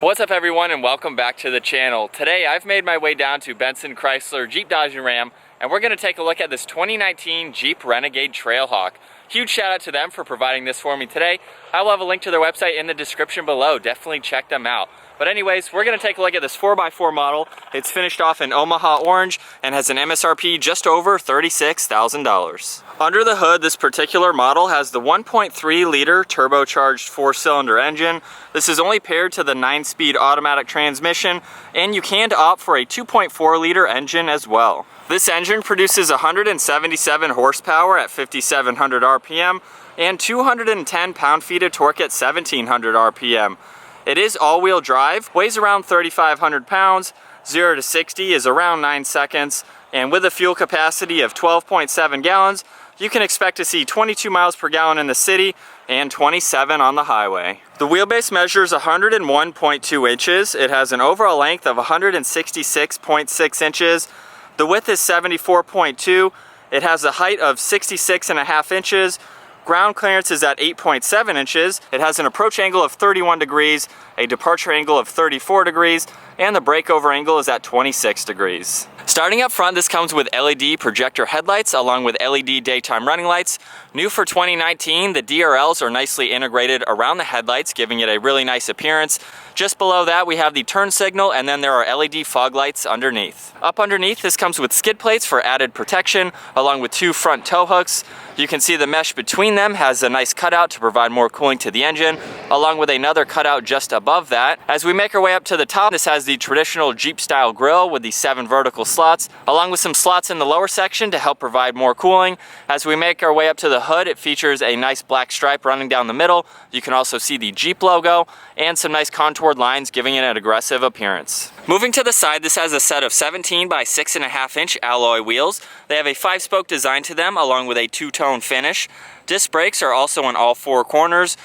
What's up everyone, and welcome back to the channel. Today I've made my way down to Benson, Chrysler, Jeep, Dodge, and Ram, and we're going to take a look at this 2019 Jeep Renegade Trailhawk. Huge shout out to them for providing this for me today. I will have a link to their website in the description below. Definitely check them out. But anyways, we're going to take a look at this 4x4 model. It's finished off in Omaha orange and has an MSRP just over $36,000. Under the hood, this particular model has the 1.3 liter turbocharged 4-cylinder engine. This is only paired to the 9-speed automatic transmission, and you can opt for a 2.4 liter engine as well. This engine produces 177 horsepower at 5,700 RPM and 210 pound-feet of torque at 1,700 RPM. It is all-wheel drive, weighs around 3,500 pounds, 0 to 60 is around 9 seconds, and with a fuel capacity of 12.7 gallons, you can expect to see 22 miles per gallon in the city and 27 on the highway. The wheelbase measures 101.2 inches. It has an overall length of 166.6 inches. The width is 74.2. It has a height of 66.5 inches. Ground clearance is at 8.7 inches. It has an approach angle of 31 degrees, a departure angle of 34 degrees, and the breakover angle is at 26 degrees. Starting up front, this comes with LED projector headlights along with LED daytime running lights. New for 2019, the DRLs are nicely integrated around the headlights, giving it a really nice appearance. Just below that, we have the turn signal, and then there are LED fog lights underneath. Up underneath, this comes with skid plates for added protection, along with 2 front tow hooks. You can see the mesh between them has a nice cutout to provide more cooling to the engine, along with another cutout just above that. As we make our way up to the top, this has the traditional Jeep style grille with the 7 vertical slots, along with some slots in the lower section to help provide more cooling. As we make our way up to the hood, it features a nice black stripe running down the middle. You can also see the Jeep logo and some nice contoured lines, giving it an aggressive appearance. Moving to the side, this has a set of 17 by 6.5 inch alloy wheels. They have a 5-spoke design to them, along with a 2-tone finish. Disc brakes are also on all 4 corners.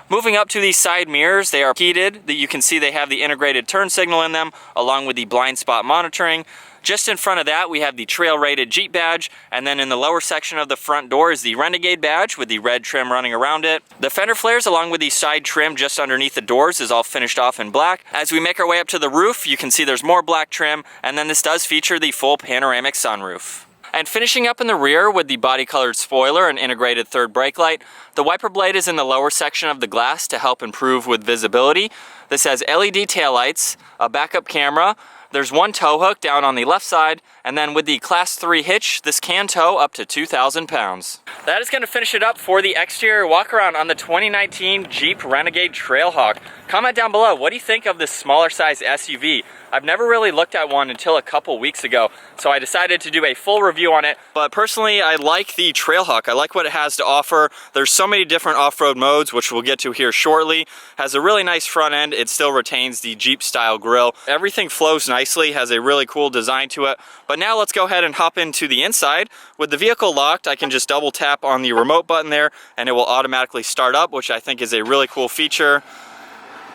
Moving up to these side mirrors, they are heated. You can see they have the integrated turn signal in them, along with the blind spot monitoring. Just in front of that, we have the trail rated Jeep badge, and then in the lower section of the front door is the Renegade badge with the red trim running around it. The fender flares along with the side trim just underneath the doors is all finished off in black. As we make our way up to the roof, you can see there's more black trim, and then this does feature the full panoramic sunroof. And finishing up in the rear with the body-colored spoiler and integrated third brake light, the wiper blade is in the lower section of the glass to help improve with visibility. This has LED taillights, a backup camera. There's 1 tow hook down on the left side, and then with the Class 3 hitch, this can tow up to 2,000 pounds. That is going to finish it up for the exterior walkaround on the 2019 Jeep Renegade Trailhawk. Comment down below, what do you think of this smaller size SUV? I've never really looked at one until a couple weeks ago, so I decided to do a full review on it. But personally, I like the Trailhawk. I like what it has to offer. There's so many different off-road modes, which we'll get to here shortly. Has a really nice front end. It still retains the Jeep style grille. Everything flows nicely, has a really cool design to it. But now let's go ahead and hop into the inside. With the vehicle locked, I can just double tap on the remote button there, and it will automatically start up, which I think is a really cool feature.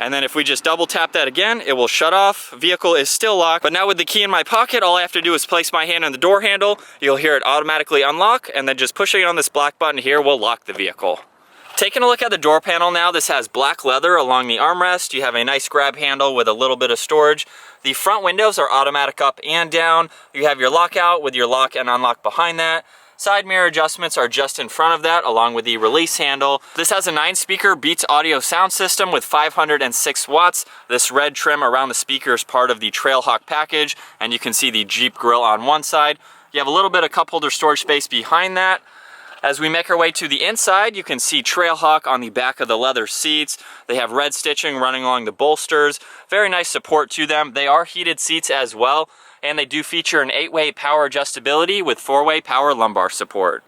And then if we just double tap that again, it will shut off. Vehicle is still locked, but now with the key in my pocket, all I have to do is place my hand on the door handle. You'll hear it automatically unlock, and then just pushing on this black button here will lock the vehicle. Taking a look at the door panel now, this has black leather along the armrest. You have a nice grab handle with a little bit of storage. The front windows are automatic up and down. You have your lockout with your lock and unlock behind that. Side mirror adjustments are just in front of that, along with the release handle. This has a 9-speaker Beats audio sound system with 506 watts. This red trim around the speaker is part of the Trailhawk package, and you can see the Jeep grille on one side. You have a little bit of cup holder storage space behind that. As we make our way to the inside, you can see Trailhawk on the back of the leather seats. They have red stitching running along the bolsters. Very nice support to them. They are heated seats as well, and they do feature an 8-way power adjustability with 4-way power lumbar support.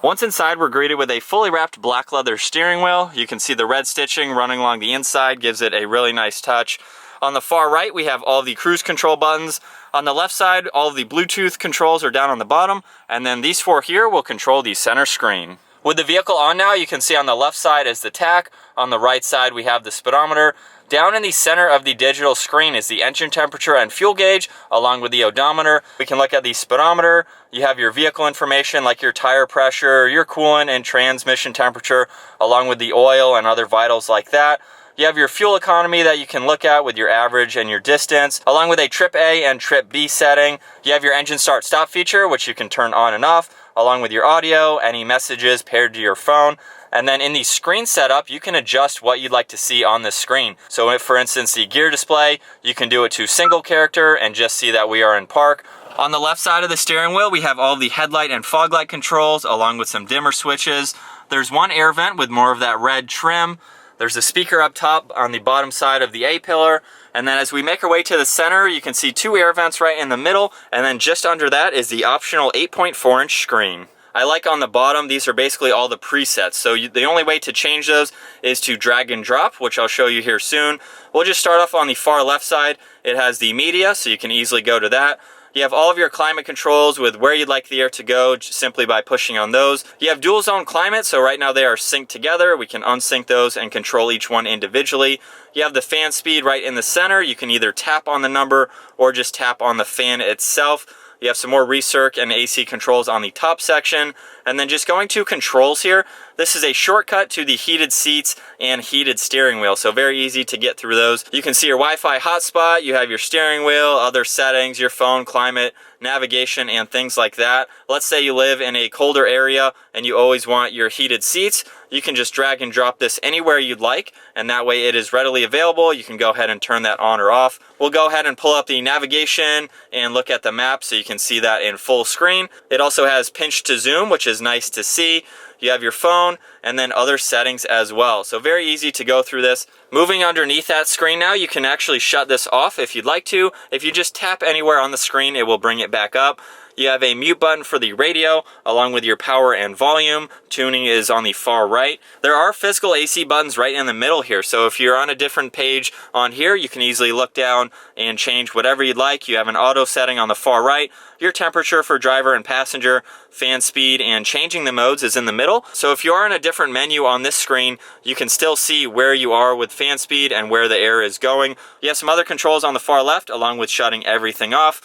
Once inside, we're greeted with a fully wrapped black leather steering wheel. You can see the red stitching running along the inside, gives it a really nice touch. On the far right, we have all the cruise control buttons. On the left side, all of the Bluetooth controls are down on the bottom, and then these 4 here will control the center screen. With the vehicle on now, you can see on the left side is the tach. On the right side, we have the speedometer. Down in the center of the digital screen is the engine temperature and fuel gauge, along with the odometer. We can look at the speedometer. You have your vehicle information like your tire pressure, your coolant and transmission temperature, along with the oil and other vitals like that. You have your fuel economy that you can look at with your average and your distance, along with a trip A and trip B setting. You have your engine start stop feature, which you can turn on and off, along with your audio, any messages paired to your phone. And then in the screen setup, you can adjust what you'd like to see on the screen. So if, for instance, the gear display, you can do it to single character and just see that we are in park. On the left side of the steering wheel, we have all of the headlight and fog light controls, along with some dimmer switches. There's one air vent with more of that red trim. There's a speaker up top on the bottom side of the A-pillar. And then as we make our way to the center, you can see two air vents right in the middle. And then just under that is the optional 8.4-inch screen. I like on the bottom, these are basically all the presets. So the only way to change those is to drag and drop, which I'll show you here soon. We'll just start off on the far left side. It has the media, so you can easily go to that. You have all of your climate controls with where you'd like the air to go simply by pushing on those. You have dual zone climate, so right now they are synced together. We can unsync those and control each one individually. You have the fan speed right in the center. You can either tap on the number or just tap on the fan itself. You have some more recirc and AC controls on the top section. And then just going to controls here, this is a shortcut to the heated seats and heated steering wheel. So very easy to get through those. You can see your Wi-Fi hotspot, you have your steering wheel, other settings, your phone, climate, navigation, and things like that. Let's say you live in a colder area and you always want your heated seats. You can just drag and drop this anywhere you'd like, and that way it is readily available. You can go ahead and turn that on or off. We'll go ahead and pull up the navigation and look at the map so you can see that in full screen. It also has pinch to zoom, which is nice to see. You have your phone and then other settings as well. So very easy to go through this. Moving underneath that screen now, you can actually shut this off if you'd like to. If you just tap anywhere on the screen, it will bring it back up. You have a mute button for the radio, along with your power and volume. Tuning is on the far right. There are physical AC buttons right in the middle here, so if you're on a different page on here, you can easily look down and change whatever you'd like. You have an auto setting on the far right. Your temperature for driver and passenger, fan speed, and changing the modes is in the middle. So if you are in a different menu on this screen, you can still see where you are with fan speed and where the air is going. You have some other controls on the far left, along with shutting everything off.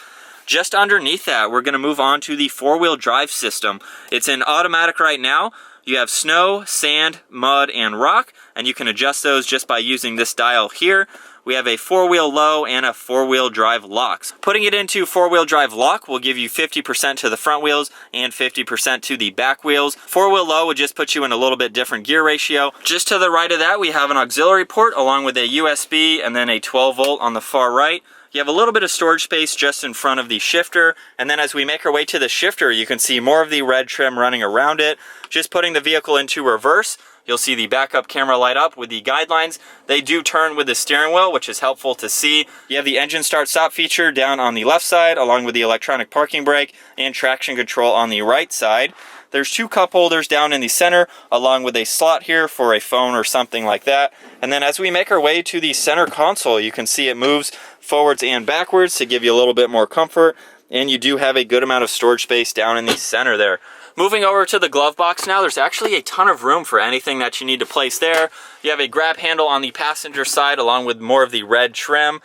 Just underneath that, we're going to move on to the four-wheel drive system. It's in automatic right now. You have snow, sand, mud, and rock, and you can adjust those just by using this dial here. We have a four-wheel low and a four-wheel drive locks. Putting it into four-wheel drive lock will give you 50% to the front wheels and 50% to the back wheels. Four-wheel low would just put you in a little bit different gear ratio. Just to the right of that, we have an auxiliary port along with a USB and then a 12-volt on the far right. You have a little bit of storage space just in front of the shifter, and then as we make our way to the shifter, you can see more of the red trim running around it. Just putting the vehicle into reverse, you'll see the backup camera light up with the guidelines. They do turn with the steering wheel, which is helpful to see. You have the engine start stop feature down on the left side, along with the electronic parking brake and traction control on the right side. There's two cup holders down in the center, along with a slot here for a phone or something like that. And then as we make our way to the center console, you can see it moves forwards and backwards to give you a little bit more comfort. And you do have a good amount of storage space down in the center there. Moving over to the glove box now, there's actually a ton of room for anything that you need to place there. You have a grab handle on the passenger side, along with more of the red trim.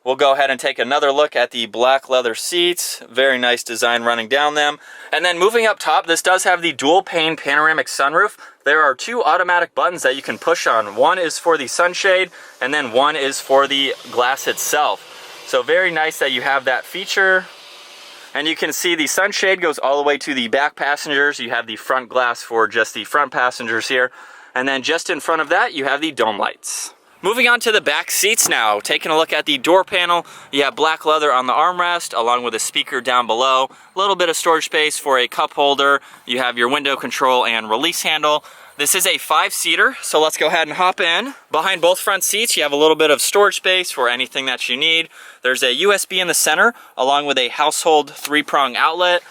We'll go ahead and take another look at the black leather seats. Very nice design running down them. And then moving up top, this does have the dual pane panoramic sunroof. There are two automatic buttons that you can push on. One is for the sunshade, and then one is for the glass itself. So very nice that you have that feature. And you can see the sunshade goes all the way to the back passengers. You have the front glass for just the front passengers here. And then just in front of that, you have the dome lights. Moving on to the back seats now, taking a look at the door panel, you have black leather on the armrest along with a speaker down below, a little bit of storage space for a cup holder, you have your window control and release handle. This is a 5-seater, so let's go ahead and hop in. Behind both front seats, you have a little bit of storage space for anything that you need. There's a USB in the center along with a household 3-prong outlet.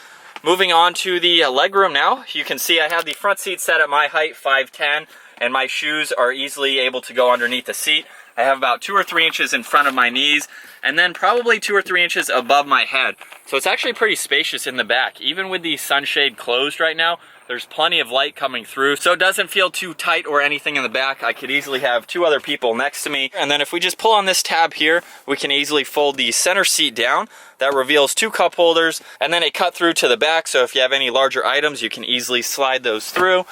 Moving on to the legroom now, you can see I have the front seat set at my height, 5'10", and my shoes are easily able to go underneath the seat. I have about 2 or 3 inches in front of my knees, and then probably 2 or 3 inches above my head. So it's actually pretty spacious in the back. Even with the sunshade closed right now, there's plenty of light coming through, so it doesn't feel too tight or anything in the back. I could easily have 2 other people next to me. And then if we just pull on this tab here, we can easily fold the center seat down. That reveals 2 cup holders, and then a cut through to the back, so if you have any larger items, you can easily slide those through.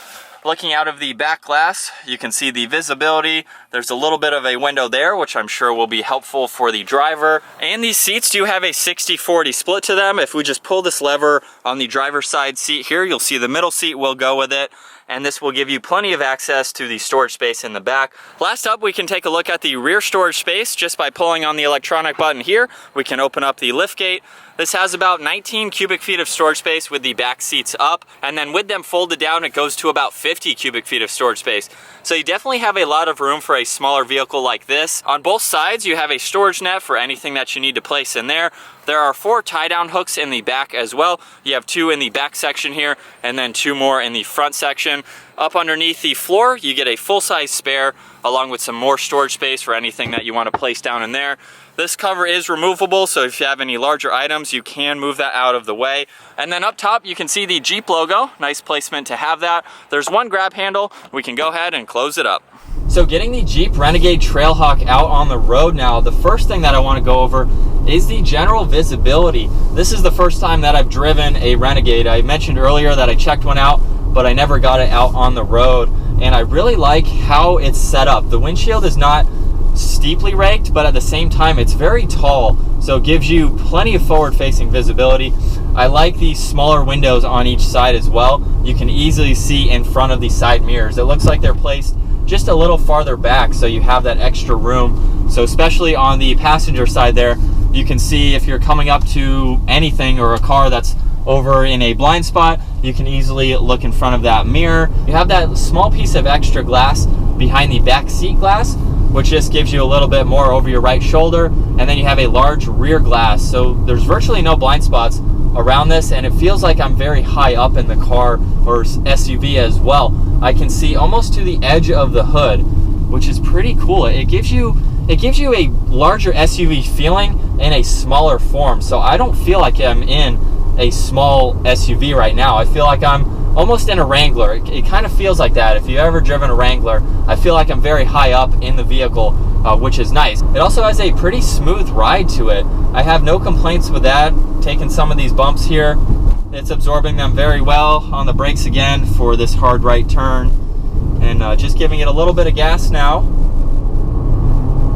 Looking out of the back glass, you can see the visibility. There's a little bit of a window there, which I'm sure will be helpful for the driver. And these seats do have a 60-40 split to them. If we just pull this lever on the driver's side seat here, you'll see the middle seat will go with it. And this will give you plenty of access to the storage space in the back. Last up, we can take a look at the rear storage space. Just by pulling on the electronic button here, we can open up the lift gate. This has about 19 cubic feet of storage space with the back seats up, and then with them folded down, it goes to about 50 cubic feet of storage space. So you definitely have a lot of room for a smaller vehicle like this. On both sides, you have a storage net for anything that you need to place in there. There are 4 tie-down hooks in the back as well. You have 2 in the back section here, and then 2 more in the front section. Up underneath the floor, you get a full-size spare, along with some more storage space for anything that you want to place down in there. This cover is removable, so if you have any larger items, you can move that out of the way. And then up top, you can see the Jeep logo. Nice placement to have that. There's one grab handle. We can go ahead and close it up. So getting the Jeep Renegade Trailhawk out on the road now, the first thing that I want to go over is the general visibility. This is the first time that I've driven a Renegade. I mentioned earlier that I checked one out, but I never got it out on the road. And I really like how it's set up. The windshield is not steeply raked, but at the same time it's very tall, so it gives you plenty of forward-facing visibility. I like these smaller windows on each side as well. You can easily see in front of the side mirrors. It looks like they're placed just a little farther back, so you have that extra room. So especially on the passenger side there, you can see if you're coming up to anything or a car that's over in a blind spot, you can easily look in front of that mirror. You have that small piece of extra glass behind the back seat glass, which just gives you a little bit more over your right shoulder. And then you have a large rear glass. So there's virtually no blind spots around this, and it feels like I'm very high up in the car or SUV as well. I can see almost to the edge of the hood, which is pretty cool. It gives you a larger SUV feeling in a smaller form. So I don't feel like I'm in a small SUV right now. I feel like I'm almost in a Wrangler. It kind of feels like that. If you've ever driven a Wrangler, I feel like I'm very high up in the vehicle, which is nice. It also has a pretty smooth ride to it. I have no complaints with that. Taking some of these bumps here, it's absorbing them very well. On the brakes again for this hard right turn, and just giving it a little bit of gas now.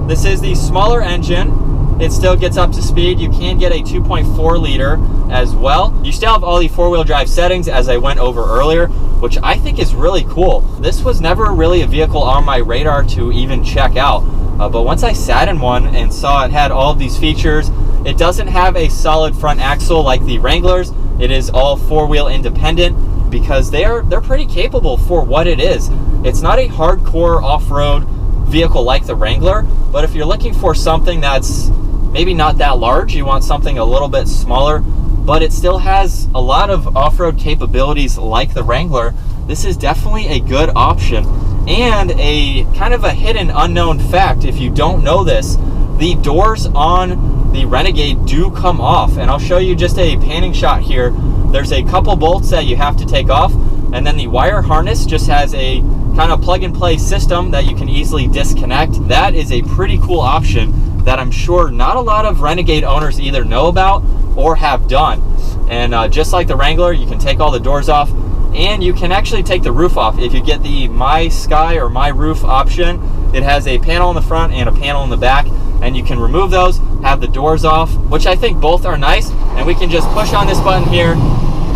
This is the smaller engine. It still gets up to speed. You can get a 2.4 liter as well. You still have all the 4-wheel drive settings as I went over earlier, which I think is really cool. This was never really a vehicle on my radar to even check out. But once I sat in one and saw it had all of these features, it doesn't have a solid front axle like the Wranglers. It is all 4-wheel independent because they're pretty capable for what it is. It's not a hardcore off-road vehicle like the Wrangler, but if you're looking for something that's maybe not that large, you want something a little bit smaller, but it still has a lot of off-road capabilities like the Wrangler, this is definitely a good option. And a kind of a hidden unknown fact, if you don't know this, the doors on the Renegade do come off, and I'll show you just a panning shot here. There's a couple bolts that you have to take off, and then the wire harness just has a kind of plug-and-play system that you can easily disconnect. That is a pretty cool option that I'm sure not a lot of Renegade owners either know about or have done. And just like the Wrangler, you can take all the doors off, and you can actually take the roof off. If you get the My Sky or My Roof option, it has a panel in the front and a panel in the back, and you can remove those, have the doors off, which I think both are nice. And we can just push on this button here,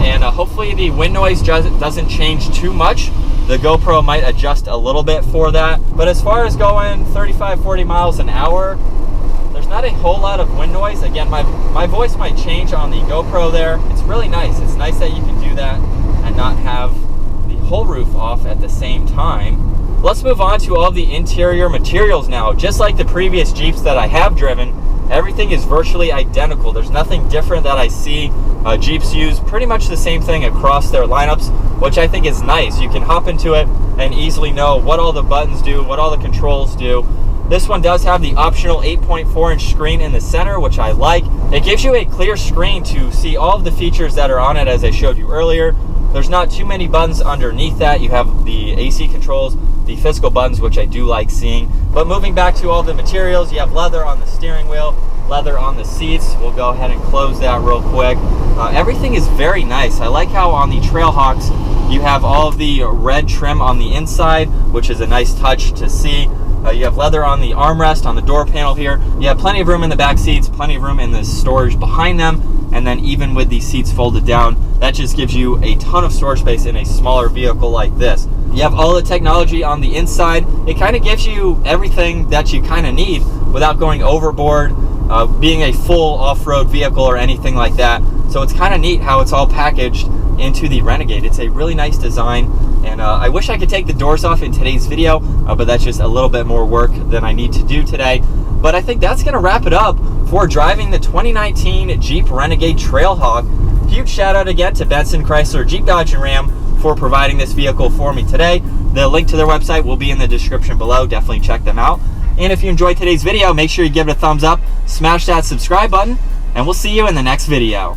and hopefully the wind noise doesn't change too much. The GoPro might adjust a little bit for that. But as far as going 35, 40 miles an hour, there's not a whole lot of wind noise. Again, my voice might change on the GoPro there. It's really nice. It's nice that you can do that and not have the whole roof off at the same time. Let's move on to all the interior materials now. Just like the previous Jeeps that I have driven, everything is virtually identical. There's nothing different that I see. Jeeps use pretty much the same thing across their lineups, which I think is nice. You can hop into it and easily know what all the buttons do, what all the controls do. This one does have the optional 8.4-inch screen in the center, which I like. It gives you a clear screen to see all of the features that are on it, as I showed you earlier. There's not too many buttons underneath that. You have the AC controls, the physical buttons, which I do like seeing. But moving back to all the materials, you have leather on the steering wheel. leather on the seats. We'll go ahead and close that real quick. Everything is very nice. I like how on the Trailhawks you have all of the red trim on the inside, which is a nice touch to see. You have leather on the armrest, on the door panel here. You have plenty of room in the back seats, plenty of room in the storage behind them, and then even with these seats folded down, that just gives you a ton of storage space in a smaller vehicle like this. You have all the technology on the inside. It kind of gives you everything that you kind of need without going overboard, being a full off-road vehicle or anything like that. So it's kind of neat how it's all packaged into the Renegade. It's a really nice design, and I wish I could take the doors off in today's video, but that's just a little bit more work than I need to do today. But I think that's going to wrap it up for driving the 2019 Jeep Renegade Trailhawk. Huge shout out again to Benson, Chrysler, Jeep, Dodge, and Ram for providing this vehicle for me today. The link to their website will be in the description below. Definitely check them out. And if you enjoyed today's video, make sure you give it a thumbs up, smash that subscribe button, and we'll see you in the next video.